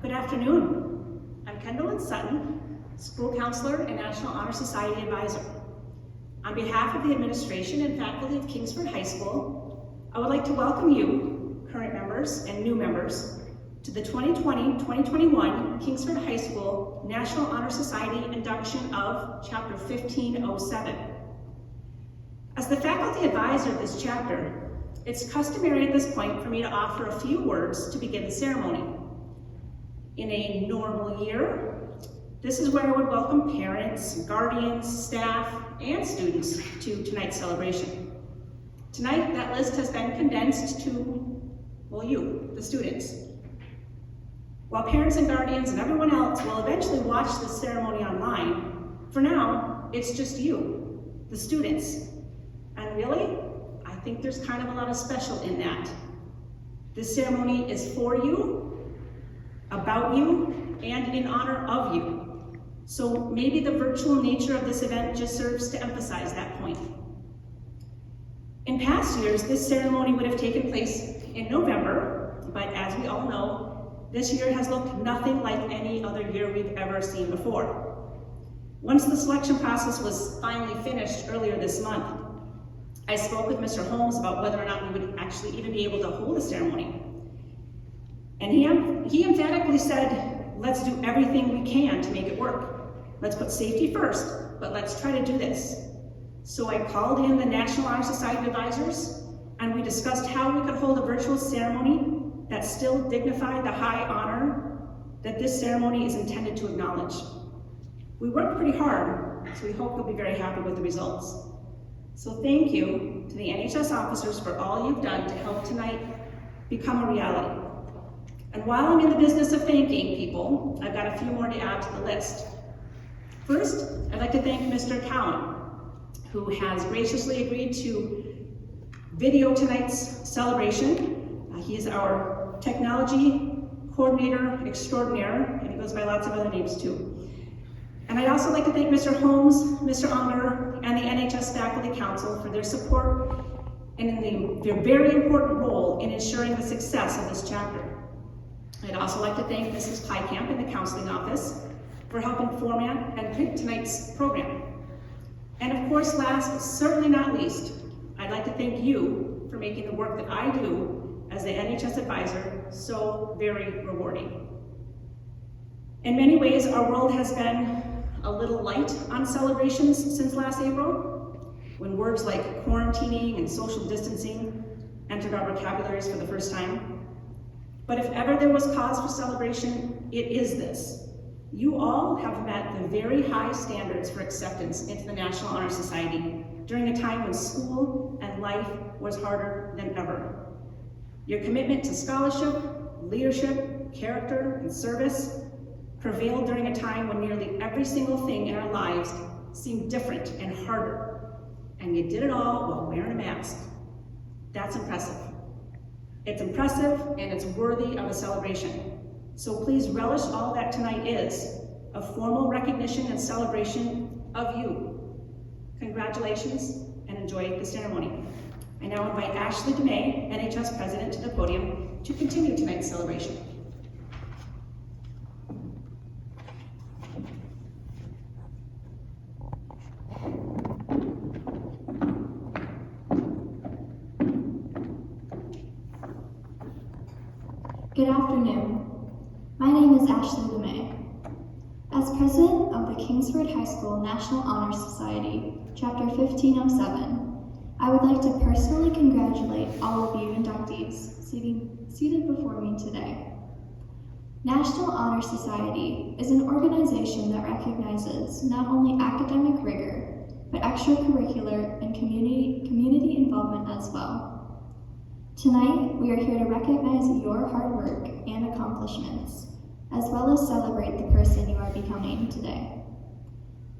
Good afternoon. I'm Kendall Sutton, School Counselor and National Honor Society Advisor. On behalf of the administration and faculty of Kingsford High School, I would like to welcome you, current members and new members, to the 2020-2021 Kingsford High School National Honor Society induction of Chapter 1507. As the faculty advisor of this chapter, it's customary at this point for me to offer a few words to begin the ceremony. In a normal year, this is where I would welcome parents, guardians, staff, and students to tonight's celebration. Tonight, that list has been condensed to, well, you, the students. While parents and guardians and everyone else will eventually watch this ceremony online, for now, it's just you, the students. And really, I think there's kind of a lot of special in that. This ceremony is for you, about you, and in honor of you. So maybe the virtual nature of this event just serves to emphasize that point. In past years, this ceremony would have taken place in November, but as we all know, this year has looked nothing like any other year we've ever seen before. Once the selection process was finally finished earlier this month, I spoke with Mr. Holmes about whether or not we would actually even be able to hold a ceremony. And he emphatically said, let's do everything we can to make it work. Let's put safety first, but let's try to do this. So I called in the National Honor Society advisors, and we discussed how we could hold a virtual ceremony that still dignified the high honor that this ceremony is intended to acknowledge. We worked pretty hard, so we hope you'll be very happy with the results. So thank you to the NHS officers for all you've done to help tonight become a reality. And while I'm in the business of thanking people, I've got a few more to add to the list. First, I'd like to thank Mr. Cowan, who has graciously agreed to video tonight's celebration. He is our technology coordinator extraordinaire, and he goes by lots of other names too. And I'd also like to thank Mr. Holmes, Mr. Unger, and the NHS Faculty Council for their support and in their very important role in ensuring the success of this chapter. I'd also like to thank Mrs. Kleikamp in the counseling office for helping format and print tonight's program. And of course, last but certainly not least, I'd like to thank you for making the work that I do as the NHS advisor so very rewarding. In many ways, our world has been a little light on celebrations since last April, when words like quarantining and social distancing entered our vocabularies for the first time. But if ever there was cause for celebration, it is this. You all have met the very high standards for acceptance into the National Honor Society during a time when school and life was harder than ever. Your commitment to scholarship, leadership, character, and service prevailed during a time when nearly every single thing in our lives seemed different and harder, and you did it all while wearing a mask. That's impressive. It's impressive and it's worthy of a celebration. So please relish all that tonight is, a formal recognition and celebration of you. Congratulations and enjoy the ceremony. I now invite Ashley DeMay, NHS President, to the podium to continue tonight's celebration. Good afternoon. My name is Ashley DeMay. As president of the Kingsford High School National Honor Society, Chapter 1507, I would like to personally congratulate all of you inductees seated before me today. National Honor Society is an organization that recognizes not only academic rigor, but extracurricular and community involvement as well. Tonight, we are here to recognize your hard work and accomplishments, as well as celebrate the person you are becoming today.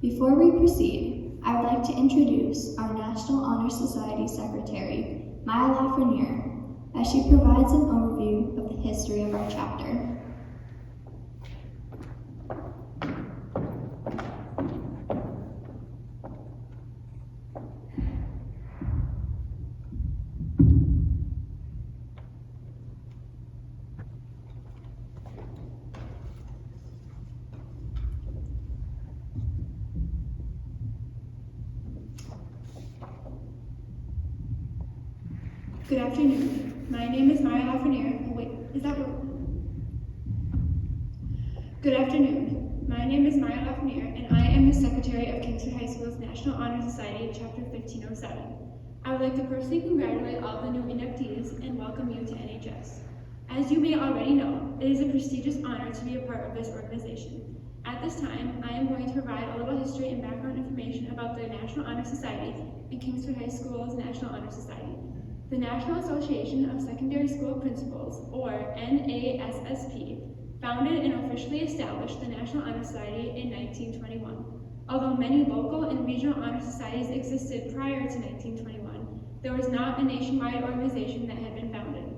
Before we proceed, I would like to introduce our National Honor Society Secretary, Maya Lafreniere, as she provides an overview of the history of our chapter. Good afternoon. My name is Maya Lafreniere. Wait, is that what? Good afternoon. My name is Maya Lafreniere, and I am the Secretary of Kingsford High School's National Honor Society, Chapter 1507. I would like to personally congratulate all the new inductees and welcome you to NHS. As you may already know, it is a prestigious honor to be a part of this organization. At this time, I am going to provide a little history and background information about the National Honor Society and Kingsford High School's National Honor Society. The National Association of Secondary School Principals, or NASSP, founded and officially established the National Honor Society in 1921. Although many local and regional honor societies existed prior to 1921, there was not a nationwide organization that had been founded.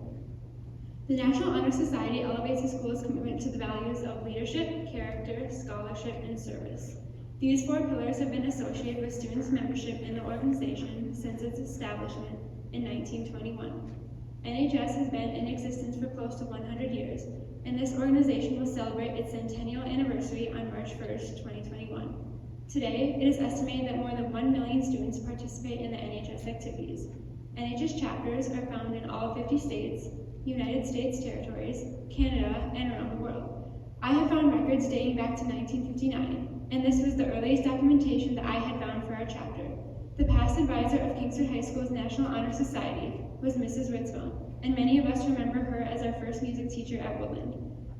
The National Honor Society elevates the school's commitment to the values of leadership, character, scholarship, and service. These four pillars have been associated with students' membership in the organization since its establishment in 1921. NHS has been in existence for close to 100 years, and this organization will celebrate its centennial anniversary on March 1st, 2021. Today, it is estimated that more than 1 million students participate in the NHS activities. NHS chapters are found in all 50 states, United States territories, Canada, and around the world. I have found records dating back to 1959, and this was the earliest documentation that I had found for our chapter. The past advisor of Kingsford High School's National Honor Society was Mrs. Ritzville, and many of us remember her as our first music teacher at Woodland.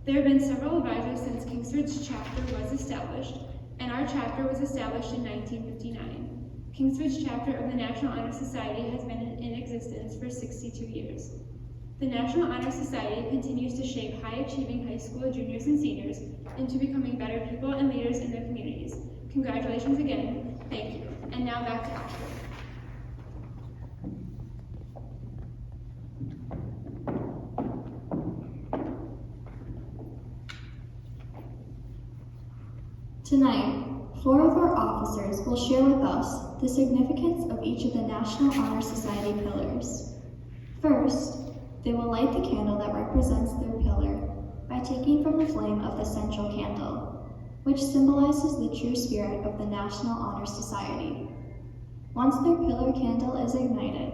There have been several advisors since Kingsford's chapter was established, and our chapter was established in 1959. Kingsford's chapter of the National Honor Society has been in existence for 62 years. The National Honor Society continues to shape high-achieving high school juniors and seniors into becoming better people and leaders in their communities. Congratulations again. Thank you. And now back to Ashford. Tonight, 4 of our officers will share with us the significance of each of the National Honor Society pillars. First, they will light the candle that represents their pillar by taking from the flame of the central candle, which symbolizes the true spirit of the National Honor Society. Once their pillar candle is ignited,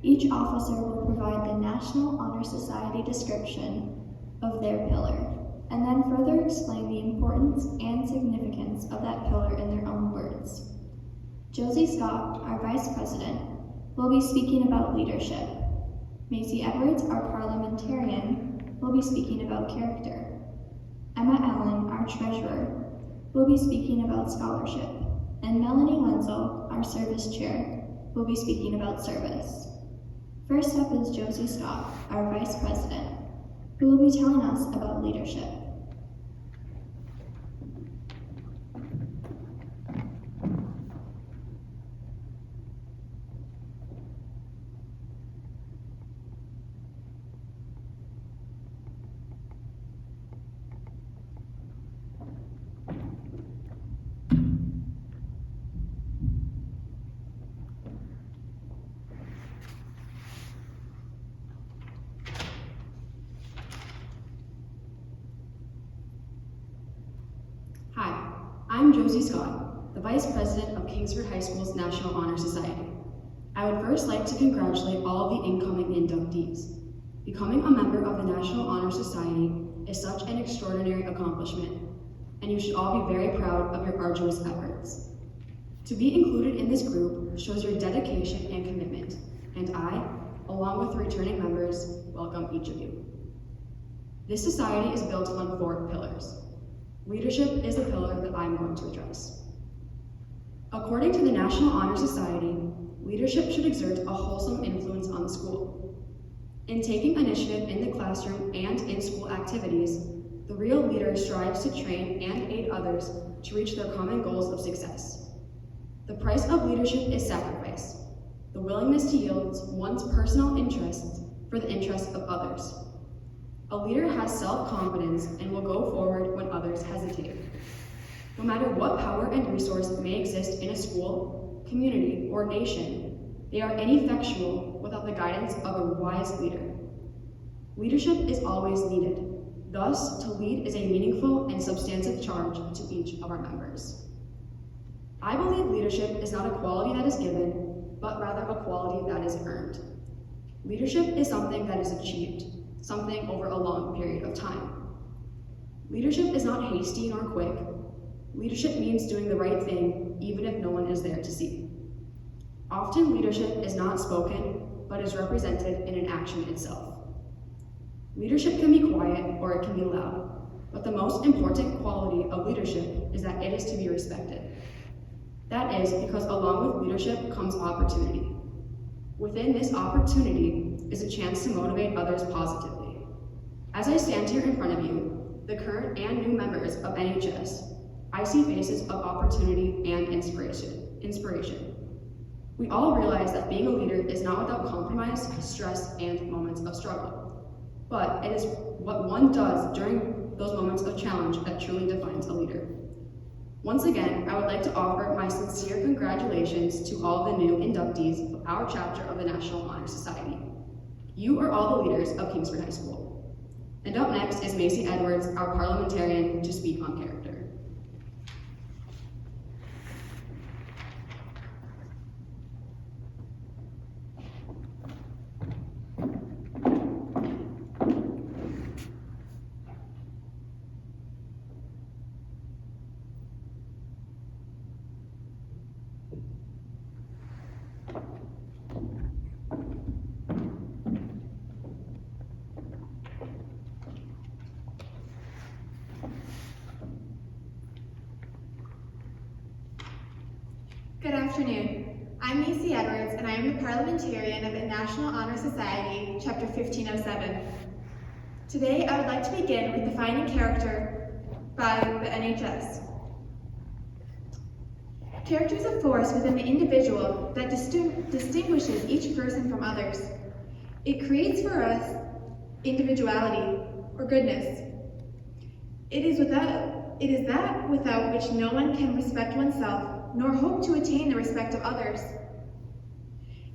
each officer will provide the National Honor Society description of their pillar, and then further explain the importance and significance of that pillar in their own words. Josie Scott, our Vice President, will be speaking about leadership. Macy Edwards, our parliamentarian, will be speaking about character. Emma Allen, our treasurer, will be speaking about scholarship. And Melanie Wenzel, our service chair, will be speaking about service. First up is Josie Scott, our Vice President, who will be telling us about leadership. Hi, I'm Josie Scott, the Vice President of Kingsford High School's National Honor Society. I would first like to congratulate all the incoming inductees. Becoming a member of the National Honor Society is such an extraordinary accomplishment, and you should all be very proud of your arduous efforts. To be included in this group shows your dedication and commitment, and I, along with the returning members, welcome each of you. This society is built on 4 pillars. Leadership is the pillar that I'm going to address. According to the National Honor Society, leadership should exert a wholesome influence on the school. In taking initiative in the classroom and in school activities, the real leader strives to train and aid others to reach their common goals of success. The price of leadership is sacrifice, the willingness to yield one's personal interests for the interests of others. A leader has self-confidence and will go forward when others hesitate. No matter what power and resource may exist in a school, community, or nation, they are ineffectual without the guidance of a wise leader. Leadership is always needed. Thus, to lead is a meaningful and substantive charge to each of our members. I believe leadership is not a quality that is given, but rather a quality that is earned. Leadership is something that is achieved, something over a long period of time. Leadership is not hasty nor quick. Leadership means doing the right thing even if no one is there to see. Often leadership is not spoken, but is represented in an action itself. Leadership can be quiet or it can be loud, but the most important quality of leadership is that it is to be respected. That is because along with leadership comes opportunity. Within this opportunity is a chance to motivate others positively. As I stand here in front of you, the current and new members of NHS, I see faces of opportunity and inspiration. We all realize that being a leader is not without compromise, stress, and moments of struggle. But it is what one does during those moments of challenge that truly defines a leader. Once again, I would like to offer my sincere congratulations to all the new inductees of our chapter of the National Honor Society. You are all the leaders of Kingsford High School. And up next is Macy Edwards, our parliamentarian, to speak on character. Good afternoon. I'm Macy Edwards, and I am the parliamentarian of the National Honor Society, Chapter 1507. Today, I would like to begin with defining character by the NHS. Character is a force within the individual that distinguishes each person from others. It creates for us individuality or goodness. It is that without which no one can respect oneself nor hope to attain the respect of others.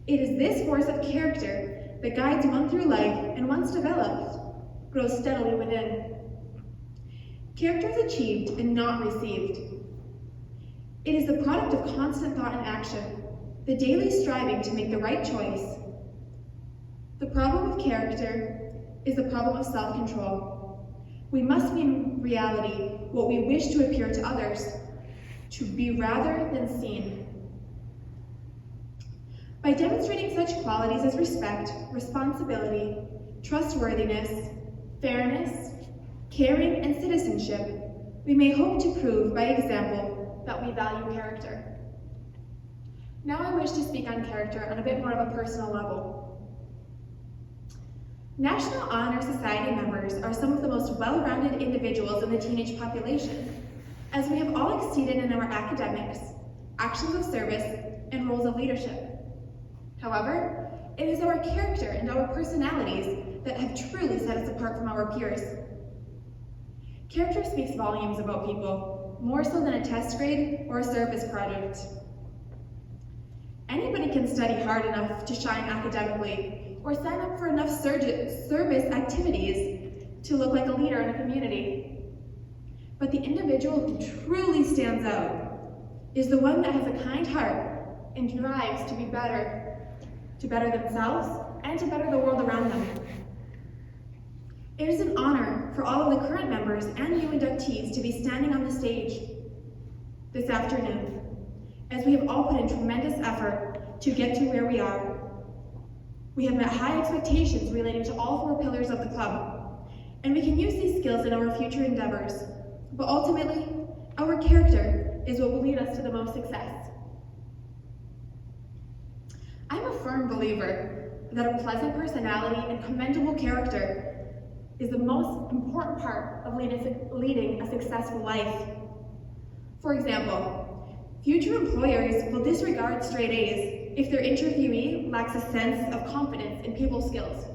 It is this force of character that guides one through life and once developed, grows steadily within. Character is achieved and not received. It is the product of constant thought and action, the daily striving to make the right choice. The problem of character is the problem of self-control. We must be in reality what we wish to appear to others, to be rather than seen. By demonstrating such qualities as respect, responsibility, trustworthiness, fairness, caring, and citizenship, we may hope to prove by example that we value character. Now I wish to speak on character on a bit more of a personal level. National Honor Society members are some of the most well-rounded individuals in the teenage population, as we have all exceeded in our academics, actions of service, and roles of leadership. However, it is our character and our personalities that have truly set us apart from our peers. Character speaks volumes about people, more so than a test grade or a service project. Anybody can study hard enough to shine academically, or sign up for enough service activities to look like a leader in a community. But the individual who truly stands out is the one that has a kind heart and drives to be better, to better themselves and to better the world around them. It is an honor for all of the current members and new inductees to be standing on the stage this afternoon, as we have all put in tremendous effort to get to where we are. We have met high expectations relating to all 4 pillars of the club, and we can use these skills in our future endeavors. But ultimately, our character is what will lead us to the most success. I'm a firm believer that a pleasant personality and commendable character is the most important part of leading a successful life. For example, future employers will disregard straight A's if their interviewee lacks a sense of confidence in people skills.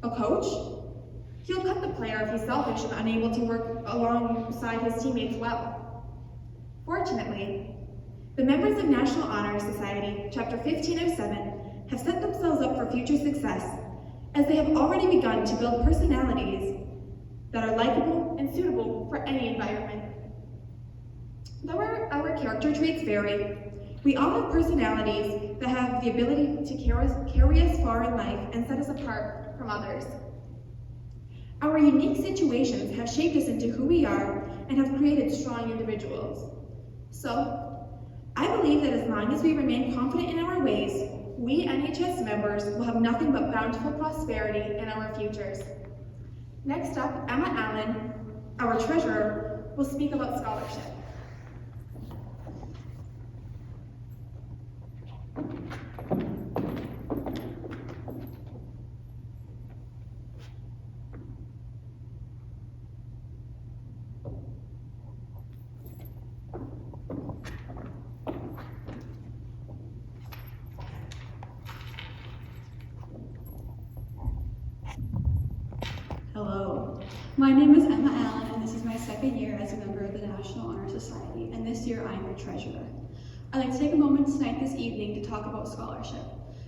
A coach? He'll cut the player if he's selfish and unable to work alongside his teammates well. Fortunately, the members of National Honor Society, Chapter 1507, have set themselves up for future success, as they have already begun to build personalities that are likable and suitable for any environment. Though our character traits vary, we all have personalities that have the ability to carry us far in life and set us apart from others. Our unique situations have shaped us into who we are and have created strong individuals. So, I believe that as long as we remain confident in our ways, we NHS members will have nothing but bountiful prosperity in our futures. Next up, Emma Allen, our treasurer, will speak about scholarship. Hello, my name is Emma Allen, and this is my second year as a member of the National Honor Society, and this year I am your treasurer. I'd like to take a moment tonight this evening to talk about scholarship.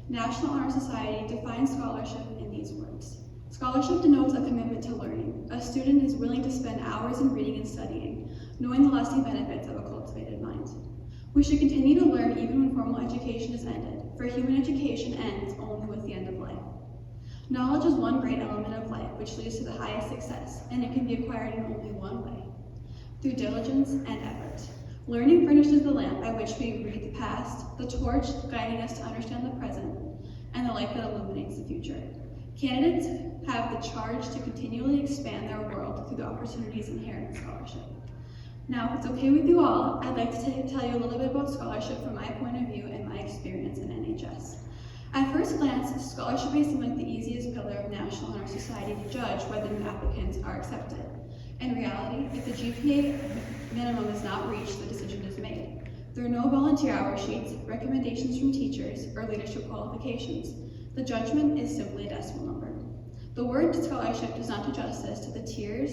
National Honor Society defines scholarship in these words. Scholarship denotes a commitment to learning. A student is willing to spend hours in reading and studying, knowing the lasting benefits of a cultivated mind. We should continue to learn even when formal education is ended, for human education ends only with the end of life. Knowledge is one great element of life which leads to the highest success, and it can be acquired in only one way, through diligence and effort. Learning furnishes the lamp by which we read the past, the torch guiding us to understand the present, and the light that illuminates the future. Candidates have the charge to continually expand their world through the opportunities inherent in scholarship. Now, if it's okay with you all, I'd like to tell you a little bit about scholarship from my point of view and my experience in NHS. At first glance, scholarship may seem like the easiest pillar of National Honor Society to judge whether new applicants are accepted. In reality, if the GPA minimum is not reached, the decision is made. There are no volunteer hour sheets, recommendations from teachers, or leadership qualifications. The judgment is simply a decimal number. The word scholarship does not do justice to the tears,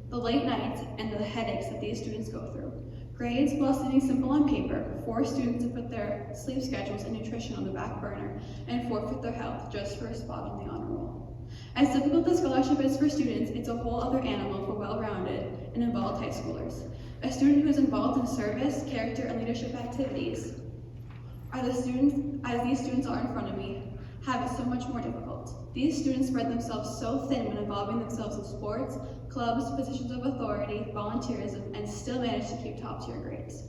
the late nights, and the headaches that these students go through. Grades, while seeming simple on paper, force students to put their sleep schedules and nutrition on the back burner and forfeit their health just for a spot on the honor roll. As difficult as scholarship is for students, it's a whole other animal for well-rounded and involved high schoolers. A student who is involved in service, character, and leadership activities as these students are in front of me, have it so much more difficult. These students spread themselves so thin when involving themselves in sports, clubs, positions of authority, volunteerism, and still manage to keep top-tier grades.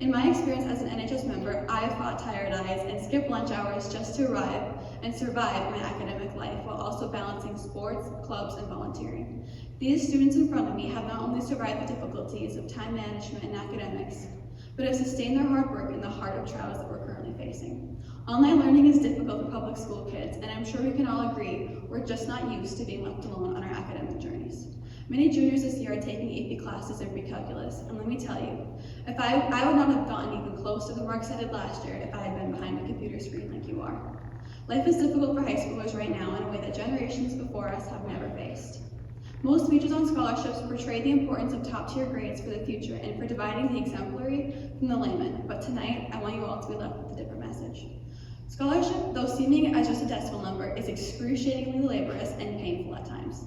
In my experience as an NHS member, I have fought tired eyes and skipped lunch hours just to arrive and survive my academic life while also balancing sports, clubs, and volunteering. These students in front of me have not only survived the difficulties of time management and academics, but have sustained their hard work in the heart of trials that we're currently facing. Online learning is difficult for public school kids, and I'm sure we can all agree we're just not used to being left alone on our academic journeys. Many juniors this year are taking AP classes in pre-calculus, and let me tell you, I would not have gotten even close to the marks I did last year if I had been behind a computer screen like you are. Life is difficult for high schoolers right now in a way that generations before us have never faced. Most speeches on scholarships portray the importance of top-tier grades for the future and for dividing the exemplary from the layman, but tonight I want you all to be left with a different message. Scholarship, though seeming as just a decimal number, is excruciatingly laborious and painful at times.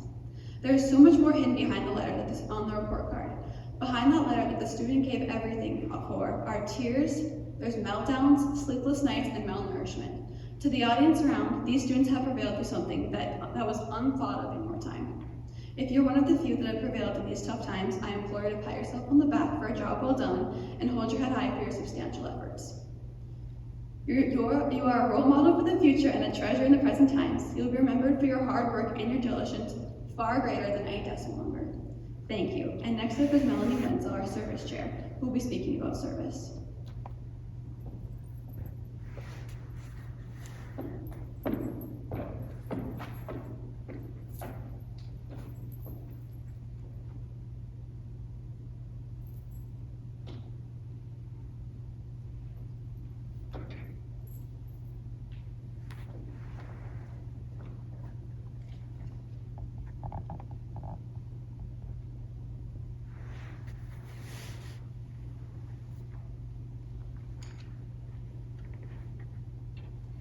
There is so much more hidden behind the letter that is on the report card. Behind that letter that the student gave everything for are tears, there's meltdowns, sleepless nights, and malnourishment. To the audience around, these students have prevailed through something that was unthought of in your time. If you're one of the few that have prevailed in these tough times, I implore you to pat yourself on the back for a job well done and hold your head high for your substantial efforts. You are a role model for the future and a treasure in the present times. You'll be remembered for your hard work and your diligence, far greater than any decimal number. Thank you. And next up is Melanie Wenzel, our service chair, who will be speaking about service.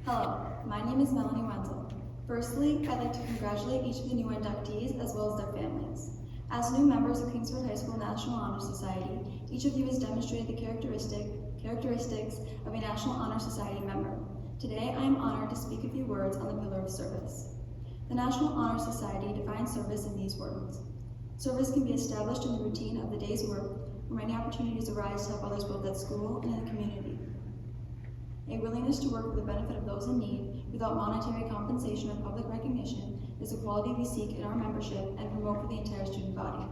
Hello, my name is Melanie Wenzel. Firstly, I'd like to congratulate each of the new inductees as well as their families. As new members of Kingsford High School National Honor Society, each of you has demonstrated the characteristics of a National Honor Society member. Today, I am honored to speak a few words on the pillar of service. The National Honor Society defines service in these words. Service can be established in the routine of the day's work, where many opportunities arise to help others both at school and in the community. A willingness to work for the benefit of those in need without monetary compensation or public recognition is a quality we seek in our membership and promote for the entire student body.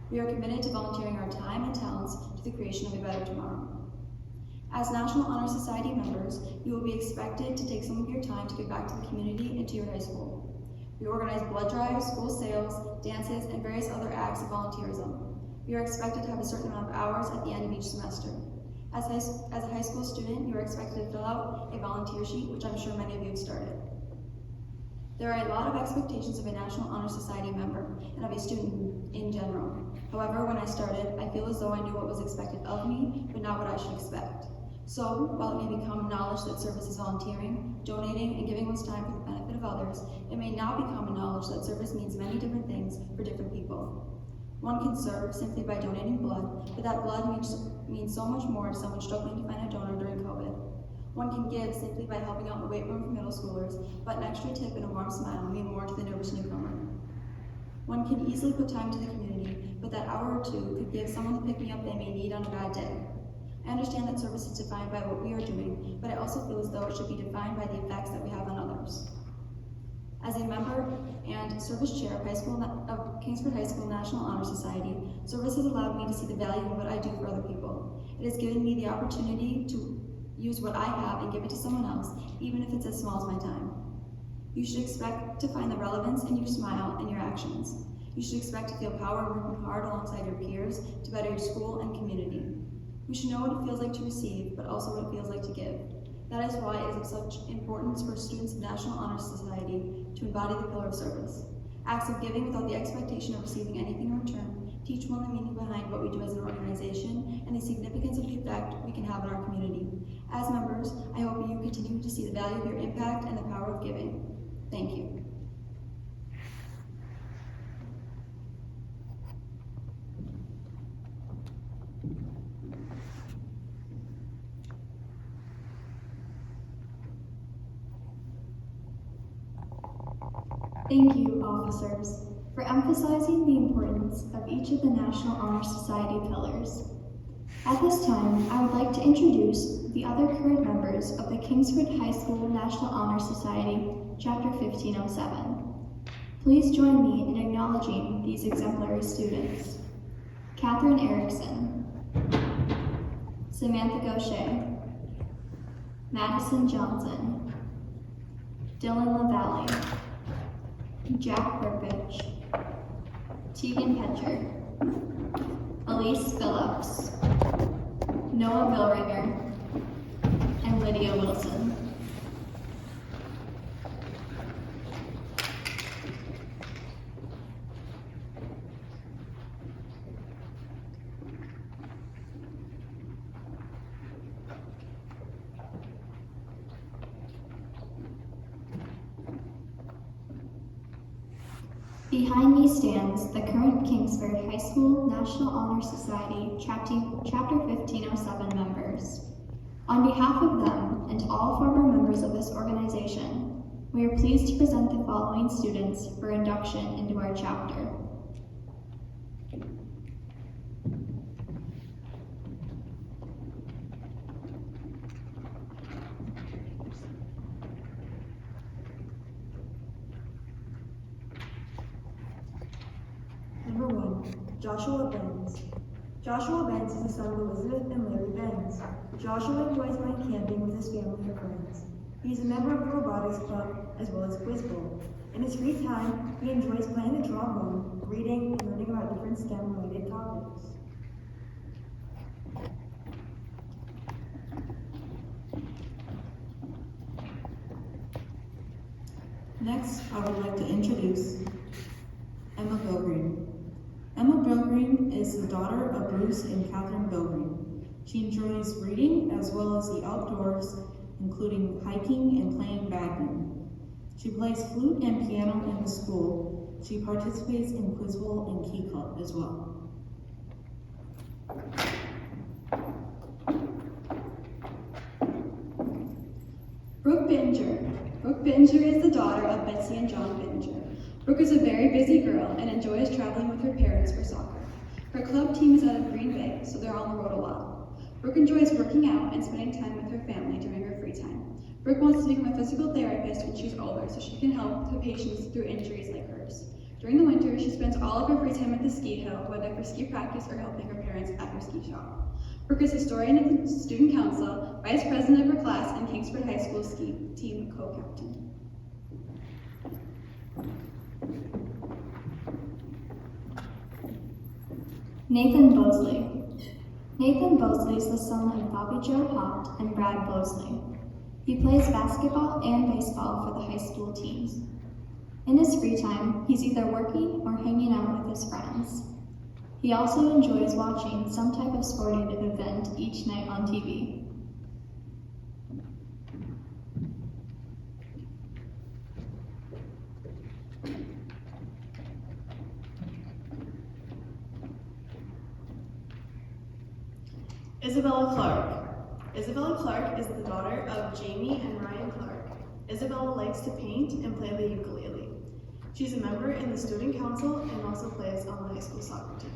We are committed to volunteering our time and talents to the creation of a better tomorrow. As National Honor Society members, you will be expected to take some of your time to give back to the community and to your high school. We organize blood drives, school sales, dances, and various other acts of volunteerism. We are expected to have a certain amount of hours at the end of each semester. As a high school student, you are expected to fill out a volunteer sheet, which I'm sure many of you have started. There are a lot of expectations of a National Honor Society member and of a student in general. However, when I started, I feel as though I knew what was expected of me, but not what I should expect. So, while it may become knowledge that service is volunteering, donating, and giving one's time for the benefit of others, it may now become a knowledge that service means many different things for different people. One can serve simply by donating blood, but that blood means so much more to someone struggling to find a donor during COVID. One can give simply by helping out in the weight room for middle schoolers, but an extra tip and a warm smile mean more to the nervous newcomer. One can easily put time into the community, but that hour or two could give someone the pick-me-up they may need on a bad day. I understand that service is defined by what we are doing, but I also feel as though it should be defined by the effects that we have on others. As a member and service chair of Kingsford High School National Honor Society, service has allowed me to see the value of what I do for other people. It has given me the opportunity to use what I have and give it to someone else, even if it's as small as my time. You should expect to find the relevance in your smile and your actions. You should expect to feel power working hard alongside your peers to better your school and community. We should know what it feels like to receive, but also what it feels like to give. That is why it is of such importance for students of National Honor Society to embody the pillar of service. Acts of giving without the expectation of receiving anything in return teach one the meaning behind what we do as an organization and the significance of the effect we can have on our community. As members, I hope you continue to see the value of your impact and the power of giving. Thank you. Thank you, officers, for emphasizing the importance of each of the National Honor Society pillars. At this time, I would like to introduce the other current members of the Kingsford High School National Honor Society, Chapter 1507. Please join me in acknowledging these exemplary students. Catherine Erickson, Samantha Gaucher, Madison Johnson, Dylan LaValle, Jack Burpich, Tegan Petcher, Elise Phillips, Noah Billringer, and Lydia Wilson. Behind me stands the current Kingsford High School National Honor Society Chapter 1507 members. On behalf of them and all former members of this organization, we are pleased to present the following students for induction into our chapter. Number 1, Joshua Benz. Joshua Benz is the son of Elizabeth and Larry Benz. Joshua enjoys going camping with his family and friends. He is a member of the robotics club as well as Quiz Bowl. In his free time, he enjoys playing the trombone, reading, and learning about different STEM-related topics. Next, I would like to introduce Emma Bilgreen. Emma Bilgreen is the daughter of Bruce and Catherine Bilgreen. She enjoys reading as well as the outdoors, including hiking and playing badminton. She plays flute and piano in the school. She participates in Quiz Bowl and Key Club as well. Brooke Bin Bittinger is the daughter of Betsy and John Bittinger. Brooke is a very busy girl and enjoys traveling with her parents for soccer. Her club team is out of Green Bay, so they're on the road a lot. Brooke enjoys working out and spending time with her family during her free time. Brooke wants to become a physical therapist when she's older so she can help the patients through injuries like hers. During the winter, she spends all of her free time at the ski hill, whether for ski practice or helping her parents at her ski shop. Brooke is historian of the student council, vice president of her class, and Kingsford High School ski team co-captain. Nathan Bosley. Nathan Bosley is the son of Bobby Joe Haupt and Brad Bosley. He plays basketball and baseball for the high school teams. In his free time, he's either working or hanging out with his friends. He also enjoys watching some type of sporting event each night on TV. Isabella Clark. Isabella Clark is the daughter of Jamie and Ryan Clark. Isabella likes to paint and play the ukulele. She's a member in the student council and also plays on the high school soccer team.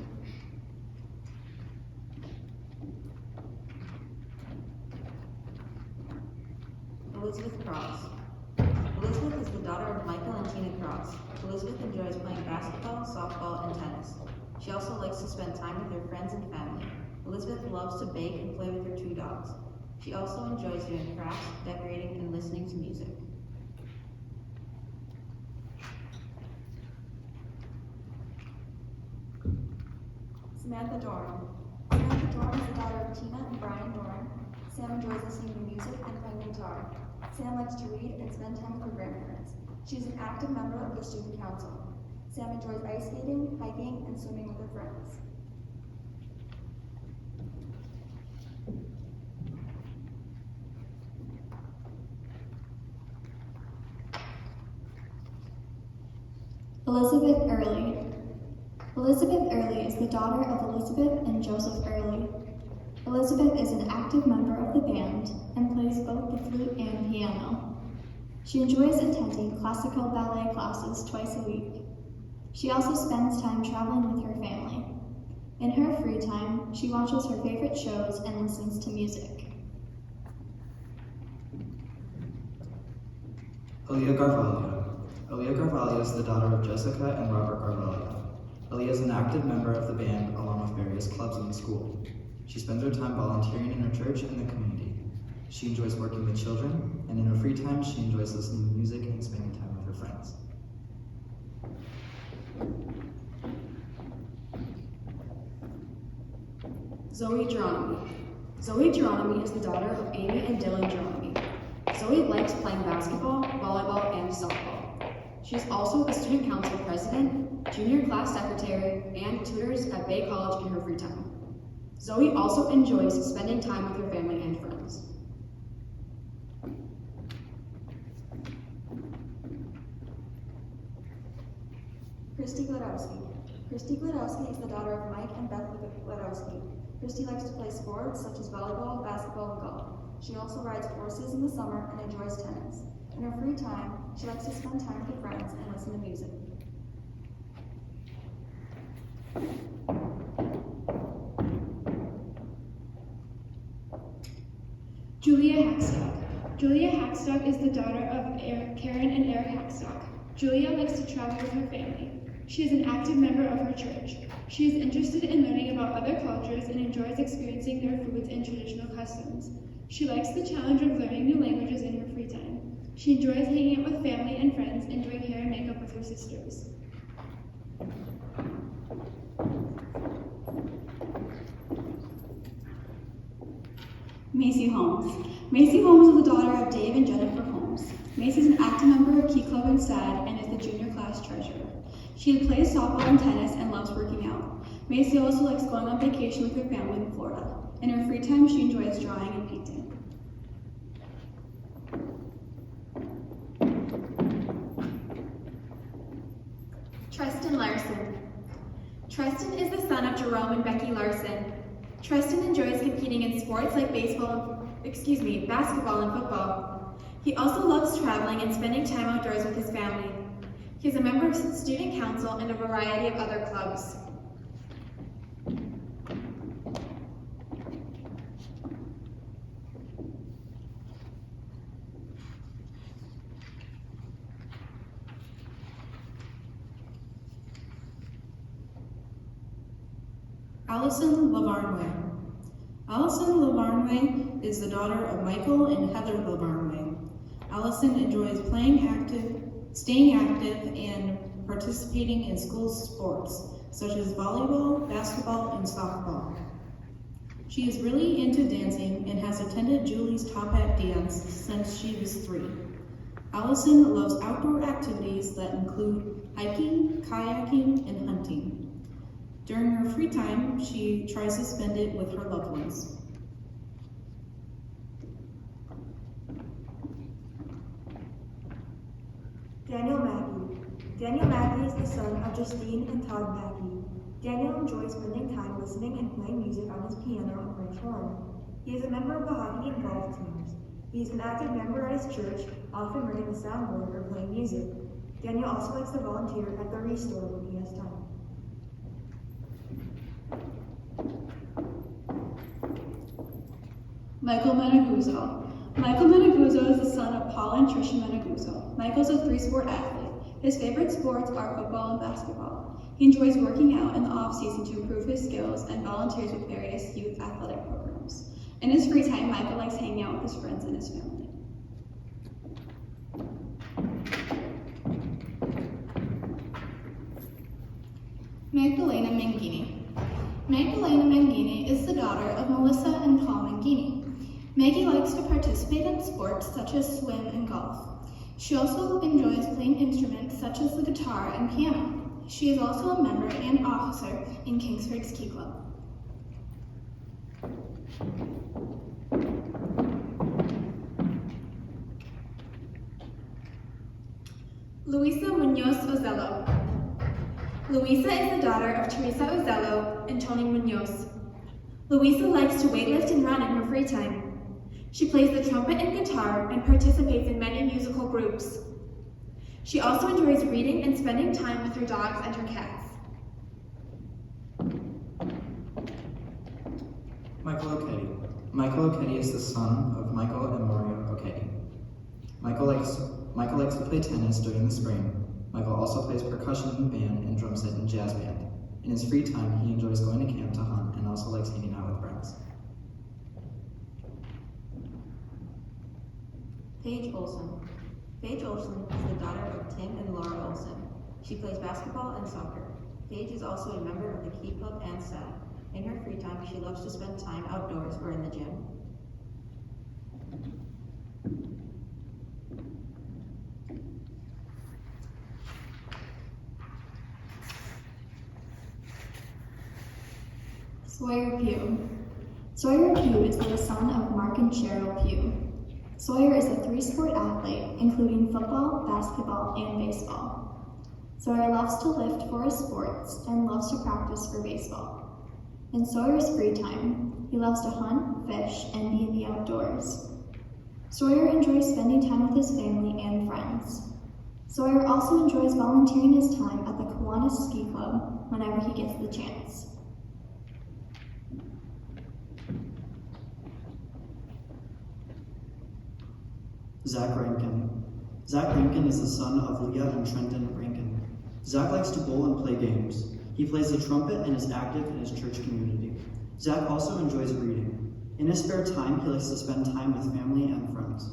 Elizabeth Cross. Elizabeth is the daughter of Michael and Tina Cross. Elizabeth enjoys playing basketball, softball, and tennis. She also likes to spend time with her friends and family. Elizabeth loves to bake and play with her 2 dogs. She also enjoys doing crafts, decorating, and listening to music. Samantha Doran. Samantha Doran is the daughter of Tina and Brian Doran. Sam enjoys listening to music and playing guitar. Sam likes to read and spend time with her grandparents. She is an active member of the student council. Sam enjoys ice skating, hiking, and swimming with her friends. Elizabeth Early. Elizabeth Early is the daughter of Elizabeth and Joseph Early. Elizabeth is an active member of the band and plays both the flute and piano. She enjoys attending classical ballet classes twice a week. She also spends time traveling with her family. In her free time, she watches her favorite shows and listens to music. Aaliyah Garvalio. Aaliyah Garvalio is the daughter of Jessica and Robert Garvalio. Aaliyah is an active member of the band along with various clubs in the school. She spends her time volunteering in her church and the community. She enjoys working with children, and in her free time, she enjoys listening to music and spending time with her friends. Zoe Geronimi. Zoe Geronimi is the daughter of Amy and Dylan Geronimi. Zoe likes playing basketball, volleyball, and softball. She is also the student council president, junior class secretary, and tutors at Bay College in her free time. Zoe also enjoys spending time with her family and friends. Christy Gladowski. Christy Gladowski is the daughter of Mike and Beth Gladowski. Christy likes to play sports such as volleyball, basketball, and golf. She also rides horses in the summer and enjoys tennis. In her free time, she likes to spend time with her friends and listen to music. Julia Hackstock. Julia Hackstock is the daughter of Karen and Eric Hackstock. Julia likes to travel with her family. She is an active member of her church. She is interested in learning about other cultures and enjoys experiencing their foods and traditional customs. She likes the challenge of learning new languages in her free time. She enjoys hanging out with family and friends and doing hair and makeup with her sisters. Macy Holmes. Macy Holmes is the daughter of Dave and Jennifer Holmes. Macy is an active member of Key Club and SAD and is the junior class treasurer. She plays softball and tennis and loves working out. Macy also likes going on vacation with her family in Florida. In her free time, she enjoys drawing and painting. Tristan Larson. Tristan is the son of Jerome and Becky Larson. Tristan enjoys competing in sports like basketball and football. He also loves traveling and spending time outdoors with his family. He is a member of student council and a variety of other clubs. Allison Lavarnway. Allison Lavarnway is the daughter of Michael and Heather Lavarnway. Allison enjoys staying active, and participating in school sports, such as volleyball, basketball, and softball. She is really into dancing and has attended Julie's Top Hat dance since she was 3. Allison loves outdoor activities that include hiking, kayaking, and hunting. During her free time, she tries to spend it with her loved ones. Daniel Mackey. Daniel Mackey is the son of Justine and Todd Mackey. Daniel enjoys spending time listening and playing music on his piano and French horn. He is a member of the hockey and golf teams. He is an active member at his church, often running the soundboard or playing music. Daniel also likes to volunteer at the Restore when he has time. Michael Meneguzzo. Michael Meneguzzo is the son of Paul and Tricia Meneguzzo. Michael's a 3-sport athlete. His favorite sports are football and basketball. He enjoys working out in the off-season to improve his skills and volunteers with various youth athletic programs. In his free time, Michael likes hanging out with his friends and his family. Magdalena Mangini. Magdalena Mangini is the daughter of Melissa and Paul Mangini. Maggie likes to participate in sports such as swim and golf. She also enjoys playing instruments such as the guitar and piano. She is also a member and officer in Kingsford Ski Club. Luisa Munoz Ozello. Luisa is the daughter of Teresa Ozello and Tony Munoz. Luisa likes to weightlift and run in her free time. She plays the trumpet and guitar and participates in many musical groups. She also enjoys reading and spending time with her dogs and her cats. Michael O'Ketty. Michael O'Ketty is the son of Michael and Mario O'Ketty. Michael likes to play tennis during the spring. Michael also plays percussion in band and drum set in jazz band. In his free time, he enjoys going to camp to hunt and also likes hanging out with friends. Paige Olson. Paige Olson is the daughter of Tim and Laura Olson. She plays basketball and soccer. Paige is also a member of the Key Club and SAD. In her free time, she loves to spend time outdoors or in the gym. Sawyer Pugh. Sawyer Pugh is the son of Mark and Cheryl Pugh. Sawyer is a 3-sport athlete, including football, basketball, and baseball. Sawyer loves to lift for his sports and loves to practice for baseball. In Sawyer's free time, he loves to hunt, fish, and be in the outdoors. Sawyer enjoys spending time with his family and friends. Sawyer also enjoys volunteering his time at the Kiwanis Ski Club whenever he gets the chance. Zach Rankin. Zach Rankin is the son of Leah and Trenton Rankin. Zach likes to bowl and play games. He plays the trumpet and is active in his church community. Zach also enjoys reading. In his spare time, he likes to spend time with family and friends.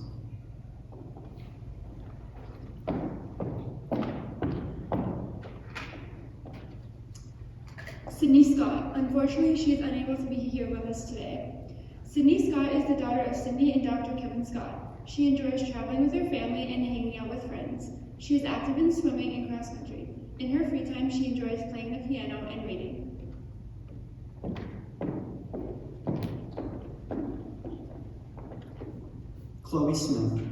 Sydney Scott. Unfortunately, she is unable to be here with us today. Sydney Scott is the daughter of Cindy and Dr. Kevin Scott. She enjoys traveling with her family and hanging out with friends. She is active in swimming and cross country. In her free time, she enjoys playing the piano and reading. Chloe Smith.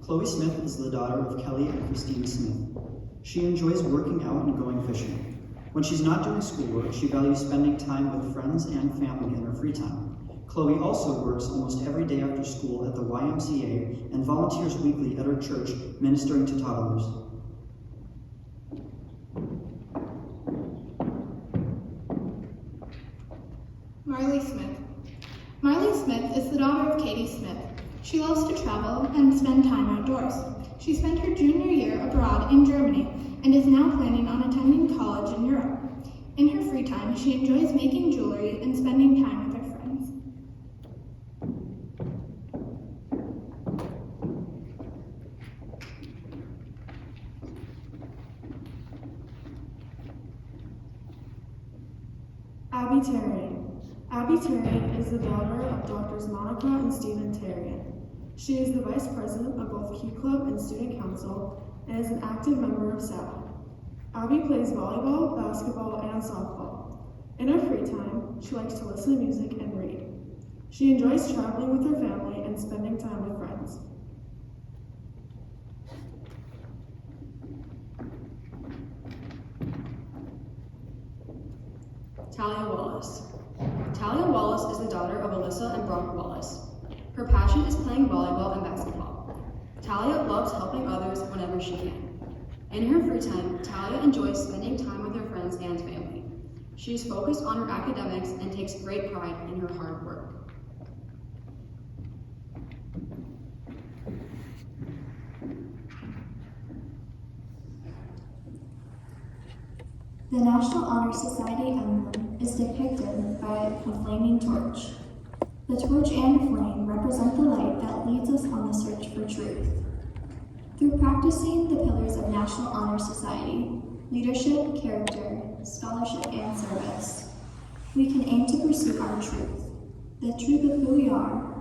Chloe Smith is the daughter of Kelly and Christine Smith. She enjoys working out and going fishing. When she's not doing schoolwork, she values spending time with friends and family in her free time. Chloe also works almost every day after school at the YMCA and volunteers weekly at her church ministering to toddlers. Marley Smith. Marley Smith is the daughter of Katie Smith. She loves to travel and spend time outdoors. She spent her junior year abroad in Germany and is now planning on attending college in Europe. In her free time, she enjoys making jewelry and spending time with her friends. Abby Tarian. Abby Tarian is the daughter of Doctors Monica and Stephen Tarian. She is the vice president of both Q Club and Student Council and is an active member of SAP. Abby plays volleyball, basketball, and softball. In her free time, she likes to listen to music and read. She enjoys traveling with her family and spending time with friends. Talia Wallace. Talia Wallace is the daughter of Alyssa and Bronk Wallace. Her passion is playing volleyball and basketball. Talia loves helping others whenever she can. In her free time, Talia enjoys spending time with her friends and family. She is focused on her academics and takes great pride in her hard work. The National Honor Society emblem is depicted by a flaming torch. The torch and flame represent the light that leads us on the search for truth. Through practicing the pillars of National Honor Society, leadership, character, scholarship, and service, we can aim to pursue our truth, the truth of who we are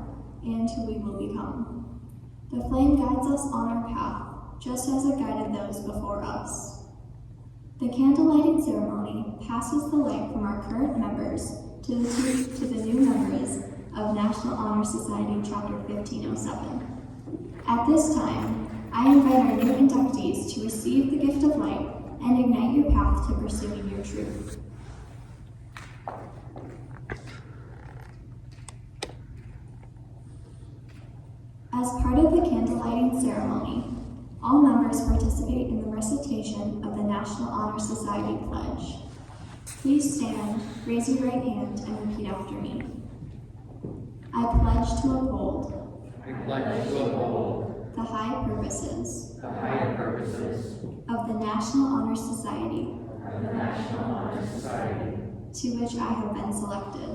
and who we will become. The flame guides us on our path, just as it guided those before us. The candlelighting ceremony passes the light from our current members to the new members of National Honor Society Chapter 1507. At this time, I invite our new inductees to receive the gift of light and ignite your path to pursuing your truth. As part of the candlelighting ceremony, all members participate in the recitation of the National Honor Society Pledge. Please stand, raise your right hand, and repeat after me. I pledge to uphold the high purposes of the National Honor Society to which I have been selected.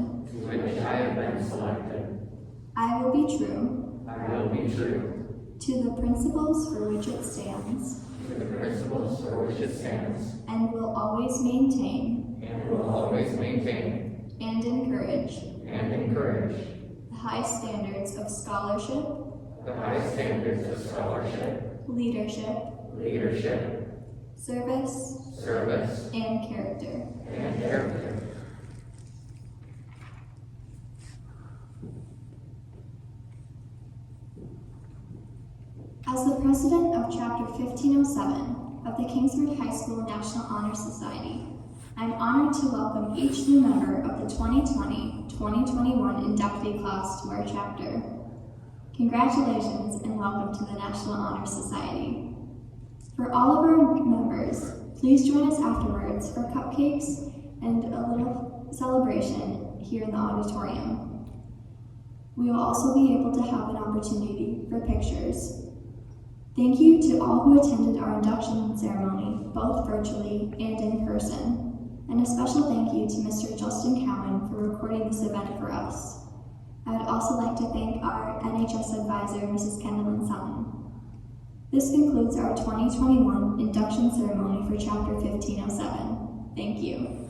I will be true to the principles for which it stands and will always maintain and encourage the high standards of scholarship, leadership, service, and character. As the president of Chapter 1507 of the Kingsford High School National Honor Society, I'm honored to welcome each new member of the 2020-2021 inductee class to our chapter. Congratulations and welcome to the National Honor Society. For all of our members, please join us afterwards for cupcakes and a little celebration here in the auditorium. We will also be able to have an opportunity for pictures. Thank you to all who attended our induction ceremony, both virtually and in person. And a special thank you to Mr. Justin Cowan for recording this event for us. I would also like to thank our NHS advisor, Mrs. Kendall Sutton. This concludes our 2021 induction ceremony for Chapter 1507. Thank you.